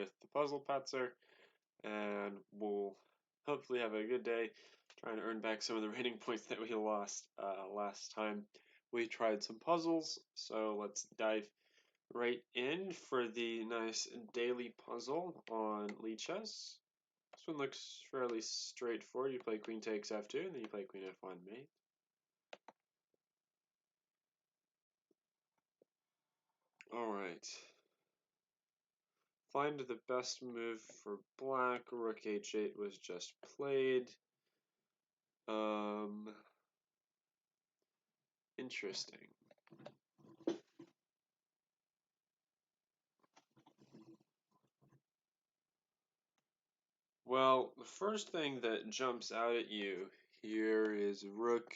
with the Puzzle Patzer, and we'll hopefully have a good day trying to earn back some of the rating points that we lost last time we tried some puzzles. So let's dive right in for the nice daily puzzle on Lichess. This one looks fairly straightforward. You play queen takes f2, and then you play queen f1 mate. Alright. Find the best move for black. Rook h8 was just played. Interesting. Well, the first thing that jumps out at you here is rook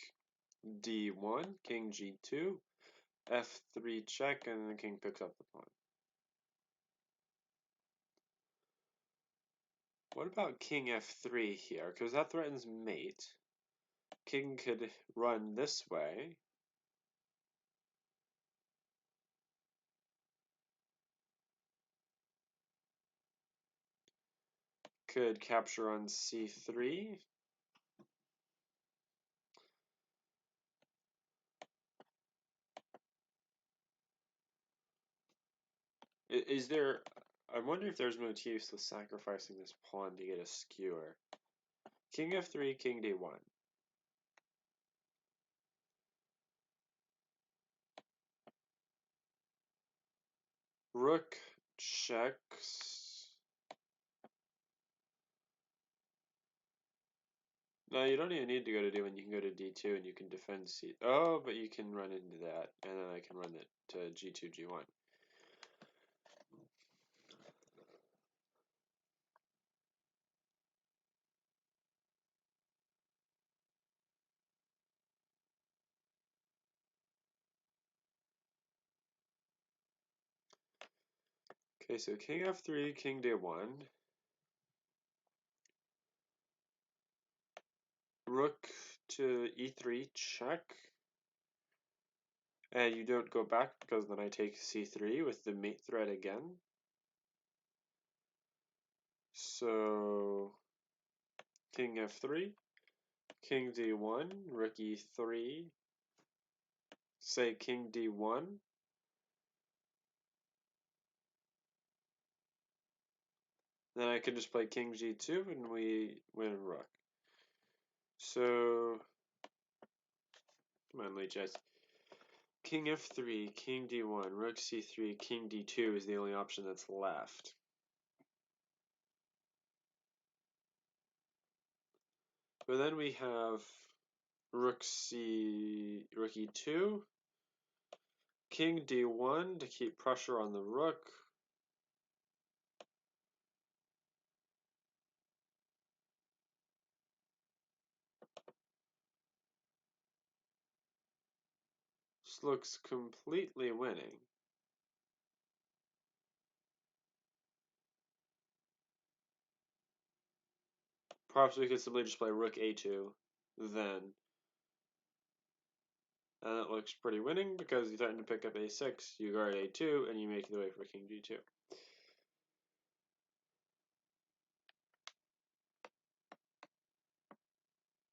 d1, king g2, f3 check, and the king picks up the pawn. What about king f3 here? Because that threatens mate. King could run this way. Could capture on c3. Is there... I wonder if there's motifs with sacrificing this pawn to get a skewer. King f3, king d1. Rook checks. No, you don't even need to go to d1. You can go to d2 and you can defend c. Oh, but you can run into that, and then I can run it to g2, g1. Okay, so king f3, king d1. Rook to e3, check. And you don't go back because then I take c3 with the mate threat again. So king f3, king d1, rook e3, say king d1. Then I can just play king g2 and we win rook. So, come on, Lichess. King f3, king d1, rook c3, king d2 is the only option that's left. But then we have rook e2, king d1 to keep pressure on the rook. This looks completely winning. Perhaps we could simply just play rook a2 then. And that looks pretty winning because you threaten to pick up a6, you guard a2, and you make the way for king g2.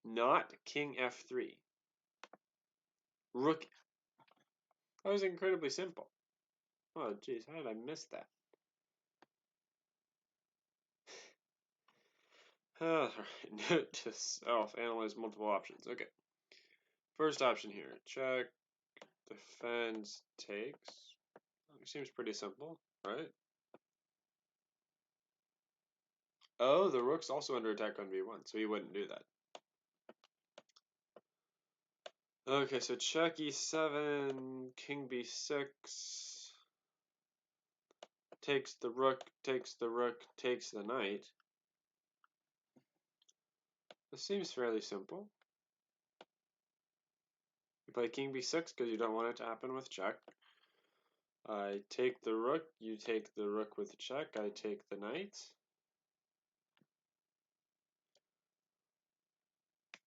Not king f3. Rook. That was incredibly simple. Oh, jeez, how did I miss that? Alright, note to self, analyze multiple options. Okay. First option here, check, defends, takes. Seems pretty simple, right? Oh, the rook's also under attack on b1, so he wouldn't do that. Okay, so check e7, king b6, takes the rook, takes the rook, takes the knight. This seems fairly simple. You play king b6 because you don't want it to happen with check. I take the rook, you take the rook with check, I take the knight.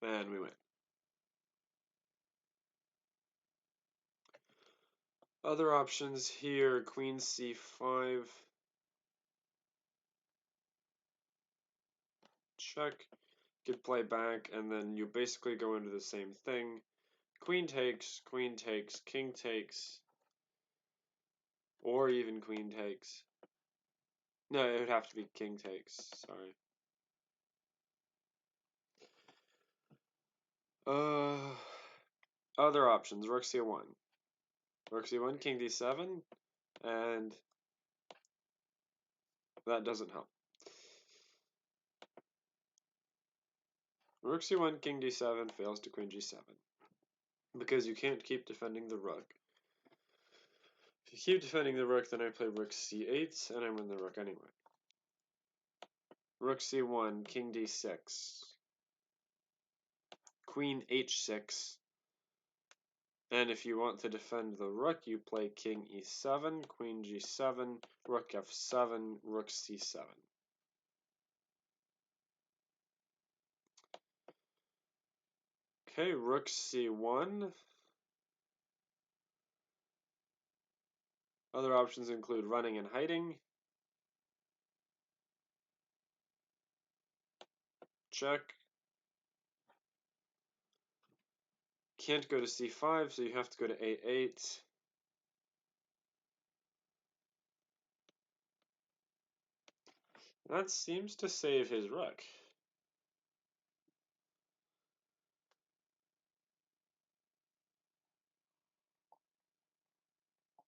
And we win. Other options here, queen c5. check, get play back, and then you basically go into the same thing. Queen takes, king takes, or even queen takes. No, it would have to be king takes, sorry. Other options, rook c1. Rook c1, king d7, and that doesn't help. Rook c1, king d7 fails to queen g7. Because you can't keep defending the rook. If you keep defending the rook, then I play rook c8, and I win the rook anyway. Rook c1, king d6. Queen h6. And if you want to defend the rook, you play king e7, queen g7, rook f7, rook c7. Okay, rook c1. Other options include running and hiding. Check. Can't go to c5, so you have to go to a8. That seems to save his rook.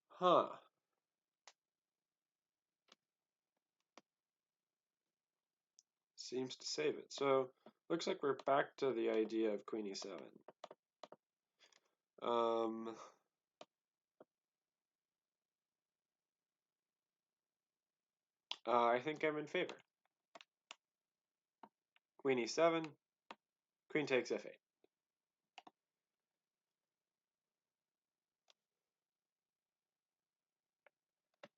Huh. Seems to save it. So, looks like we're back to the idea of queen e7. I think I'm in favor. Queen e7, queen takes f8.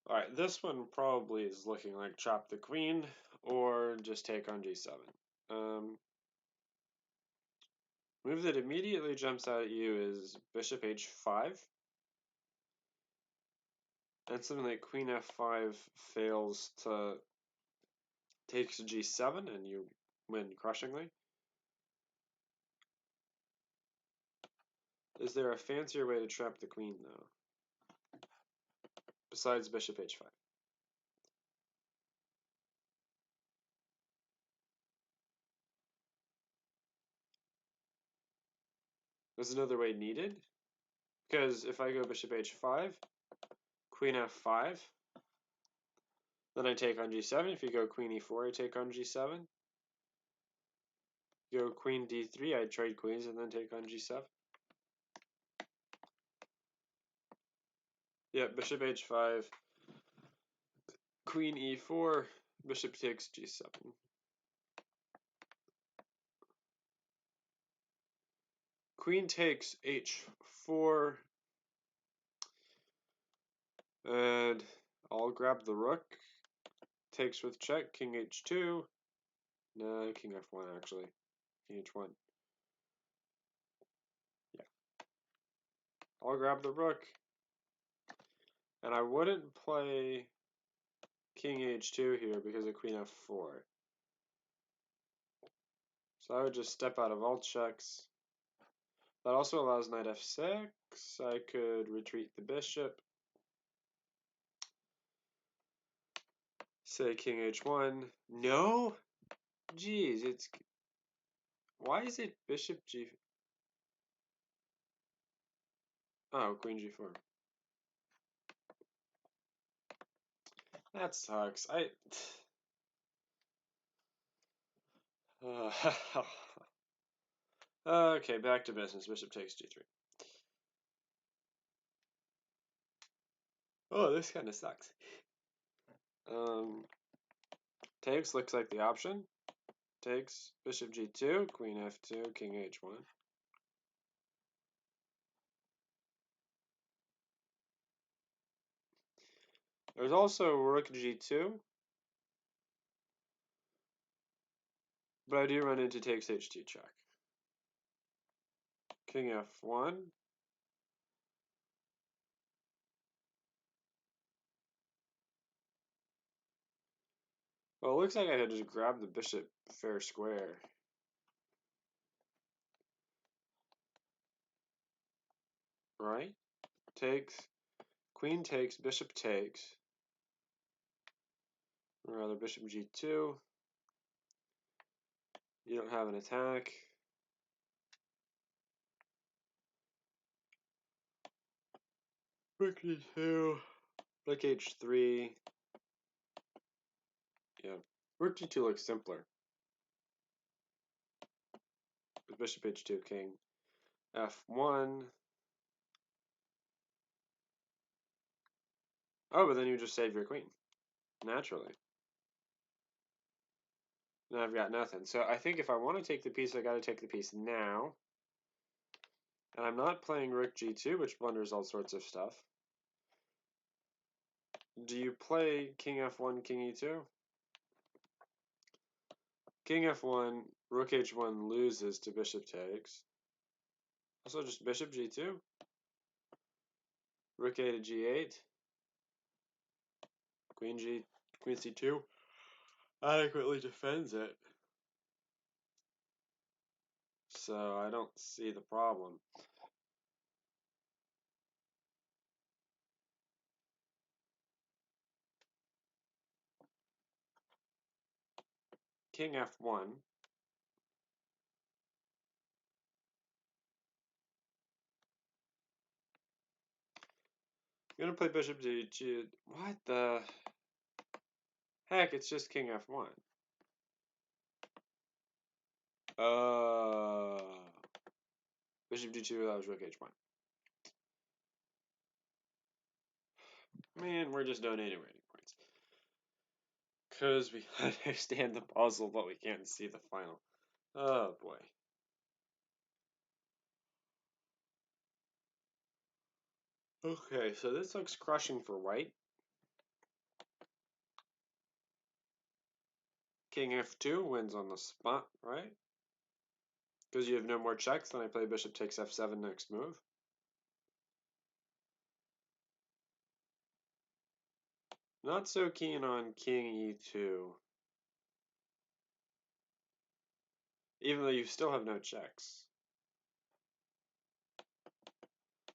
Alright, this one probably is looking like chop the queen or just take on g7. Move that immediately jumps out at you is bishop h5. And something like queen f5 fails to takes g7 and you win crushingly. Is there a fancier way to trap the queen though? Besides bishop h5. Is another way needed? Because if I go bishop h5, queen f5, then I take on g7. If you go queen e4, I take on g7. You go queen d3, I trade queens and then take on g7. Yeah, bishop h5, queen e4, bishop takes g7. Queen takes h4, and I'll grab the rook. Takes with check, king h2. No, king f1 actually. King h1. Yeah. I'll grab the rook. And I wouldn't play king h2 here because of queen f4. So I would just step out of all checks. That also allows knight f6. I could retreat the bishop. Say king h1. No? Jeez, it's... Why is it bishop g... Oh, queen g4. That sucks. Okay, back to business. Bishop takes g3. Oh, this kind of sucks. Takes looks like the option. Takes bishop g2, queen f2, king h1. There's also rook g2, but I do run into takes h2 check. King f1. Well, it looks like I had to just grab the bishop fair square. Right? Takes. Queen takes, bishop takes. Or rather, bishop g2. You don't have an attack. Rook d2. Rook h3. Yeah. Rook g2 looks simpler. With bishop h2, king. f1. Oh, but then you just save your queen. Naturally. Now I've got nothing. So I think if I want to take the piece, I got to take the piece now. And I'm not playing rook g2, which blunders all sorts of stuff. Do you play king f1, king e2? King f1, rook h1 loses to bishop takes. Also just bishop g2. Rook a to g8. Queen c2 adequately defends it. So I don't see the problem. King f1. I'm gonna play bishop g2. What the heck? It's just king f1. Bishop g2, that was rook h1. Man, we're just donating rating points. Because we understand the puzzle, but we can't see the final. Oh boy. Okay, so this looks crushing for white. King f2 wins on the spot, right? Because you have no more checks, then I play bishop takes f7 next move. Not so keen on king e2. Even though you still have no checks.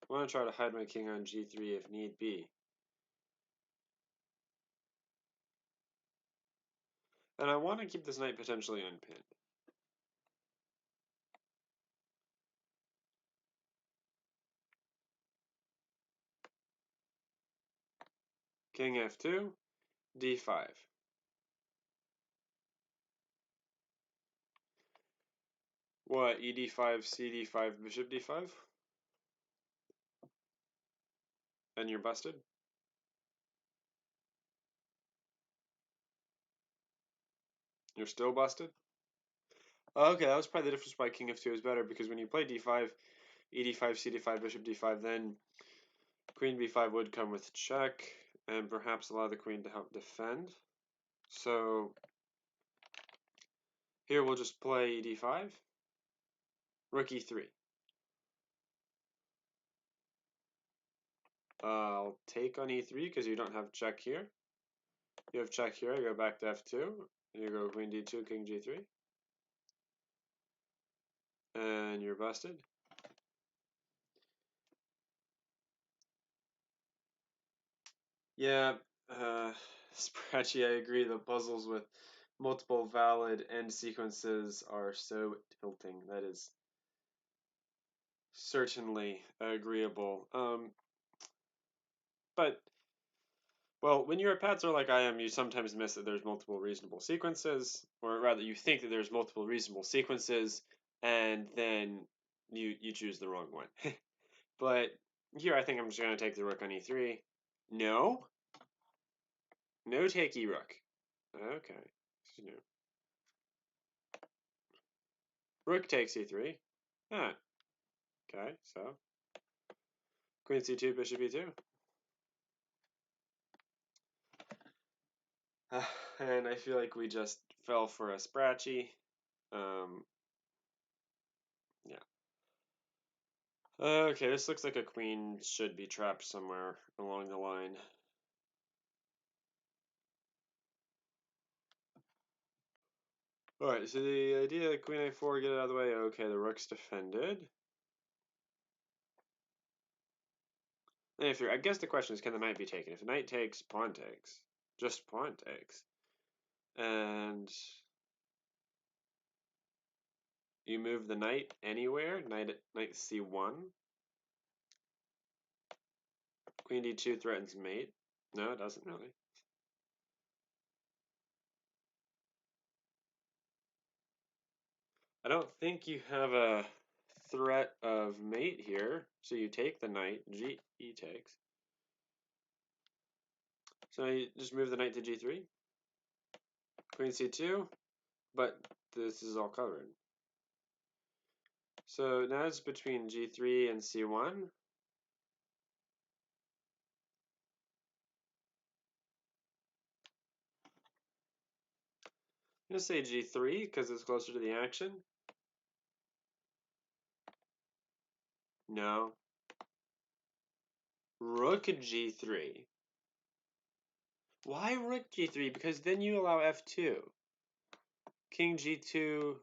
I want to try to hide my king on g3 if need be. And I want to keep this knight potentially unpinned. King f2, d5. What, ed5, cd5, bishop d5? And you're busted? You're still busted? Okay, that was probably the difference why king f2 is better, because when you play d5, ed5, cd5, bishop d5, then queen b5 would come with check, and perhaps allow the queen to help defend. So here we'll just play d5, rook e3. I'll take on e3 because you don't have check here. You have check here, I go back to f2, and you go queen d2, king g3. And you're busted. Yeah, Sprachy, I agree. The puzzles with multiple valid end sequences are so tilting. That is certainly agreeable. But, well, when you're a Patzer like I am, you sometimes miss that there's multiple reasonable sequences, or rather, you think that there's multiple reasonable sequences, and then you choose the wrong one. But here, I think I'm just going to take the rook on e3. No? No take e-rook. Okay. No. Rook takes e3. Ah, okay, so queen c2, bishop e2. And I feel like we just fell for a Sprachy. Yeah. Okay, this looks like a queen should be trapped somewhere along the line. Alright, so the idea, queen a4, get it out of the way. Okay, the rook's defended. I guess the question is, can the knight be taken? If the knight takes, pawn takes. Just pawn takes. And you move the knight anywhere. Knight c1. Queen d2 threatens mate. No, it doesn't really. I don't think you have a threat of mate here. So you take the knight. E takes. So you just move the knight to g3. Queen c2. But this is all covered. So now it's between g3 and c1. I'm going to say g3 because it's closer to the action. No. Rook g3. Why rook g3? Because then you allow f2. King g2.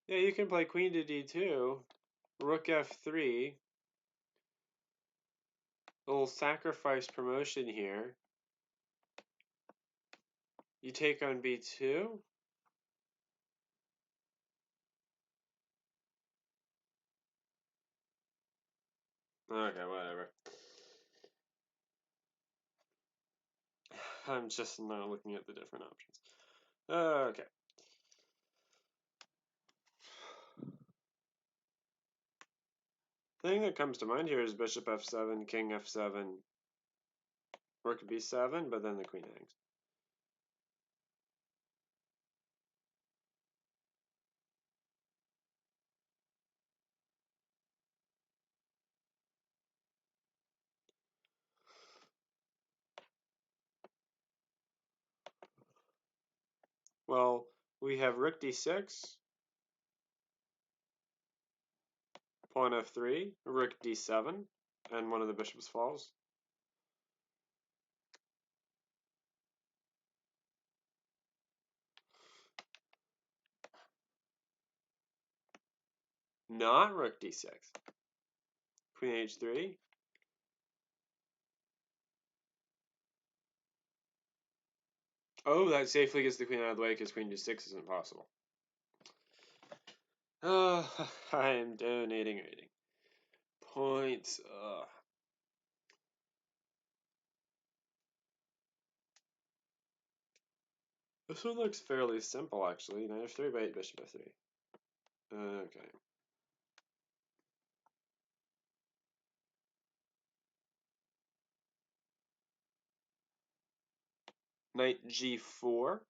Yeah, you can play queen to d2. Rook f3. A little sacrifice promotion here. You take on b2. Okay, whatever. I'm just not looking at the different options. Okay. The thing that comes to mind here is bishop f7, king f7, rook b7, but then the queen hangs. Well, we have rook d6, pawn f3, rook d7, and one of the bishops falls. Not rook d6. Queen h3. Oh, that safely gets the queen out of the way because queen d6 isn't possible. Oh, I am donating rating. Points. This one looks fairly simple, actually. Knight f3 by 8, bishop f3. Okay. Knight g4.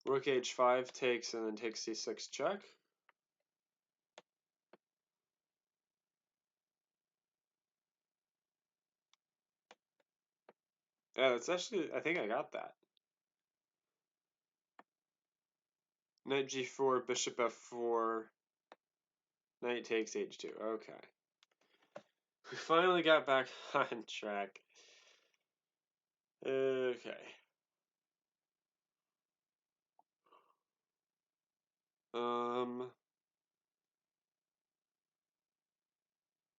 Rook h5 takes and then takes c6 check. Yeah, that's actually, I think I got that. Knight g4, bishop f4, knight takes h2. Okay. We finally got back on track. Okay.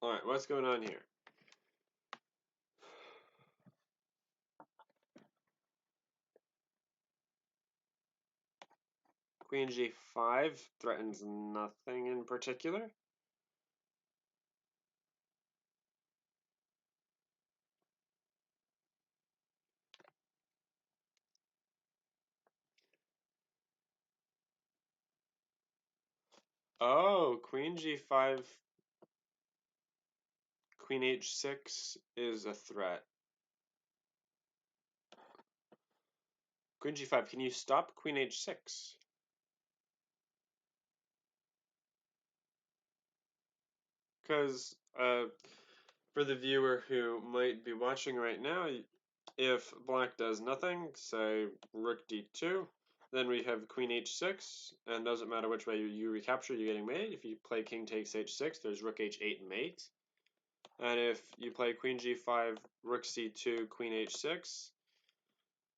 Alright, what's going on here? Queen g5 threatens nothing in particular. Oh, queen g5, queen h6 is a threat. Queen g5, can you stop queen h6? Because for the viewer who might be watching right now, if black does nothing, say rook d2, Then we have queen h6, and doesn't matter which way you recapture, you're getting mate. If you play king takes h6, there's rook h8 mate. And if you play queen g5, rook c2, queen h6,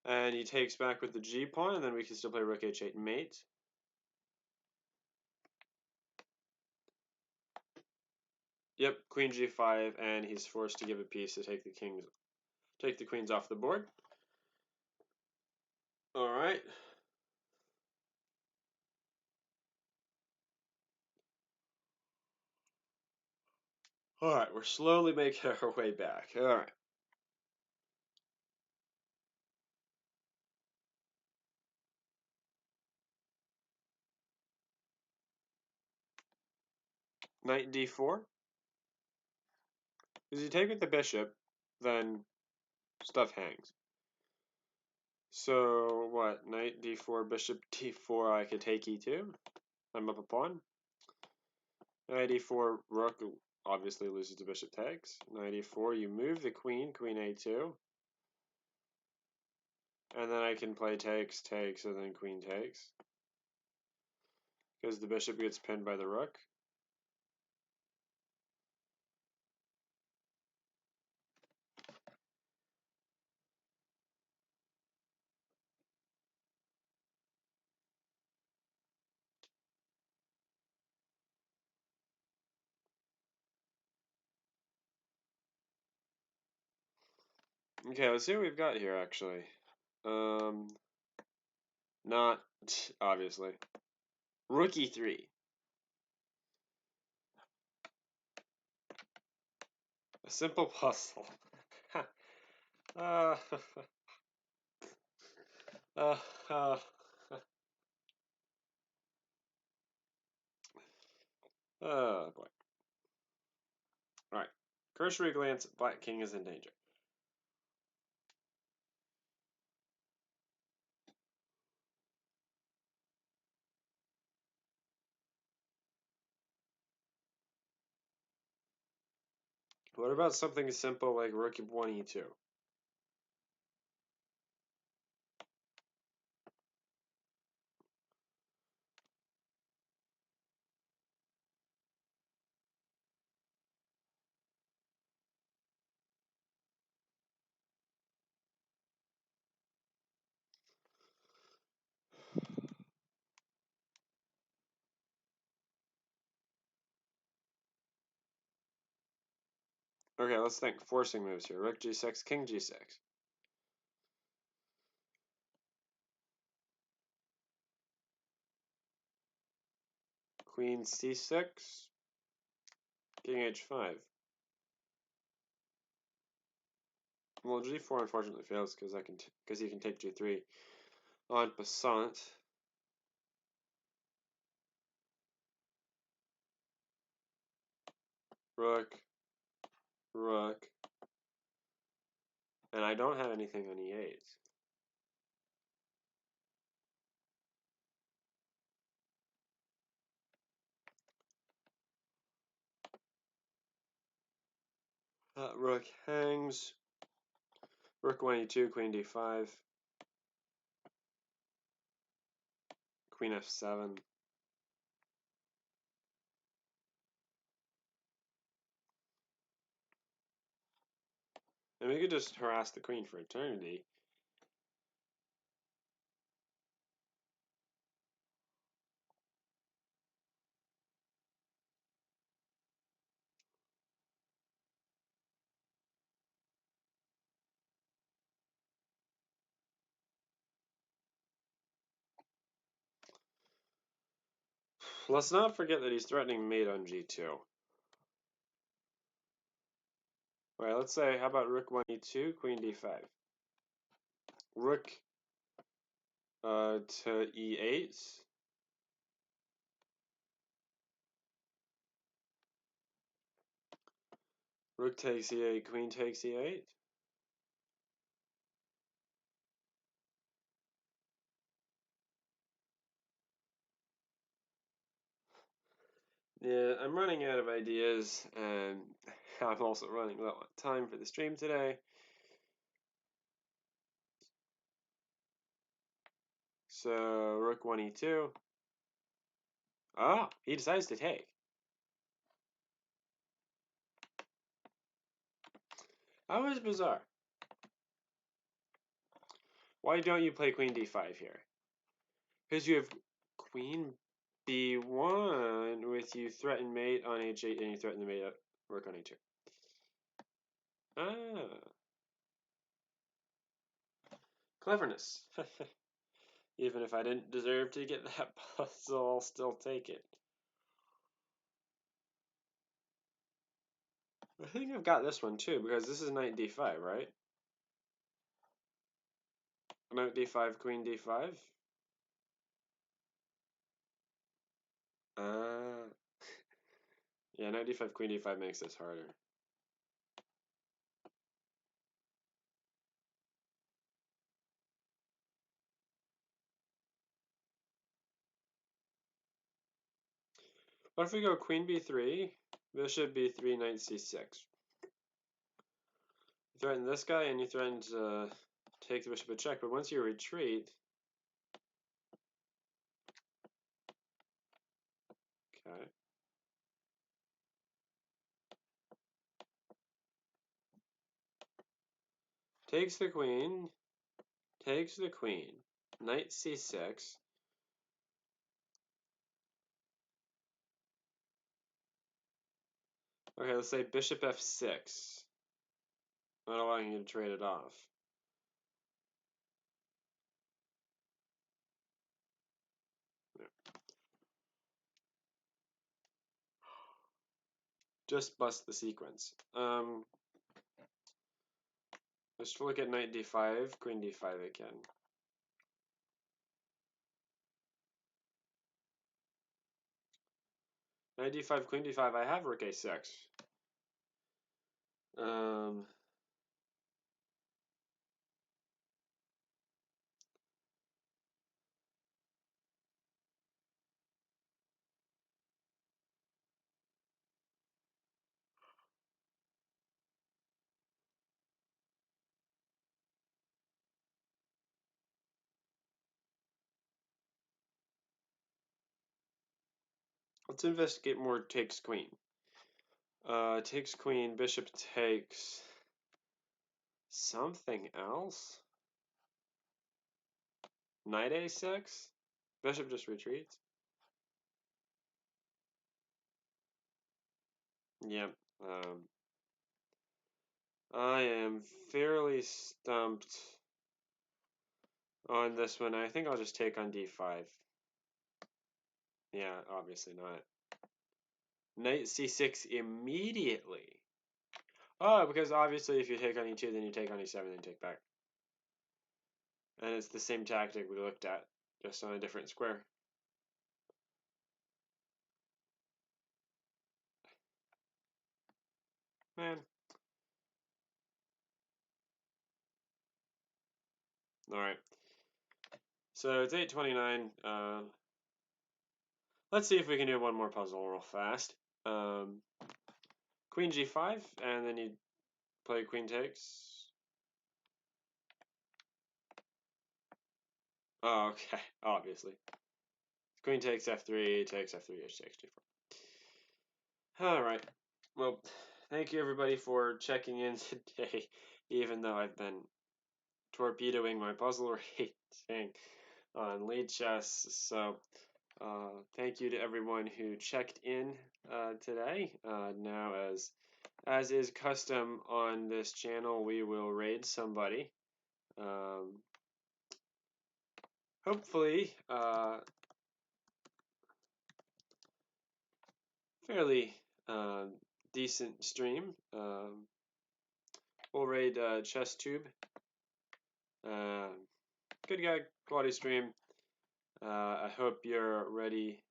and he takes back with the g pawn, and then we can still play rook h8 mate. Yep, queen g5, and he's forced to give a piece to take the queens off the board. All right. All right, we're slowly making our way back. All right. Knight d4. If you take with the bishop, then stuff hangs. So what? Knight d4, bishop d4. I could take e2. I'm up a pawn. Knight e4, rook obviously loses to bishop takes. Knight e4, you move the queen, queen a2. And then I can play takes, takes, and then queen takes. Because the bishop gets pinned by the rook. Okay, let's see what we've got here, actually. Not, obviously. Rook e3. A simple puzzle. uh, uh, uh, oh, boy. Alright. Cursory glance, Black King is in danger. What about something simple like Rook 1 e2? Okay, let's think. Forcing moves here. Rook g6, king g6. Queen c6, king h5. Well, g4 unfortunately fails because he can take g3. En passant. Rook, rook. And I don't have anything on e8. Rook hangs. Rook 1 e2, queen d5. Queen f7. And we could just harass the queen for eternity. Let's not forget that he's threatening mate on g2. Alright, let's say, how about rook 1 e2, queen d5? Rook to e8. Rook takes e8, queen takes e8. Yeah, I'm running out of ideas, and I'm also running low on time for the stream today. So rook 1e2. Ah, he decides to take. That was bizarre. Why don't you play queen d5 here? Because you have queen b1 with you threaten mate on h8 and you threaten the mate at rook on e2. Ah. Cleverness. Even if I didn't deserve to get that puzzle, I'll still take it. I think I've got this one too, because this is knight d5, right? Knight d5, queen d5. Ah. Yeah, knight d5, queen d5 makes this harder. What if we go queen b3, bishop b3, knight c6? You threaten this guy and you threaten to take the bishop a check, but once you retreat, okay. Takes the queen, takes the queen, knight c6. Okay, let's say bishop f6. Not allowing you to trade it off. Yeah. Just bust the sequence. Let's look at knight d5, queen d5 again. Knight d5, queen d5, I have rook a6. Let's investigate more takes queen. Takes queen, bishop takes something else. Knight a6? Bishop just retreats. Yep. I am fairly stumped on this one. I think I'll just take on d5. Yeah, obviously not. Knight c6 immediately. Oh, because obviously if you take on e2, then you take on e7, then take back. And it's the same tactic we looked at, just on a different square. Man. Alright. So it's 8:29. Let's see if we can do one more puzzle real fast. Queen g5, and then you play queen takes. Oh, okay, obviously. Queen takes f3, takes f3, h takes d4. Alright. Well, thank you everybody for checking in today, even though I've been torpedoing my puzzle rating on Lichess. So, thank you to everyone who checked in today. Now, as is custom on this channel, we will raid somebody. Hopefully, fairly decent stream. We'll raid ChessTube. Good guy, quality stream. I hope you're ready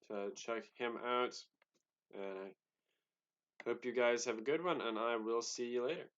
to check him out. And I hope you guys have a good one, and I will see you later.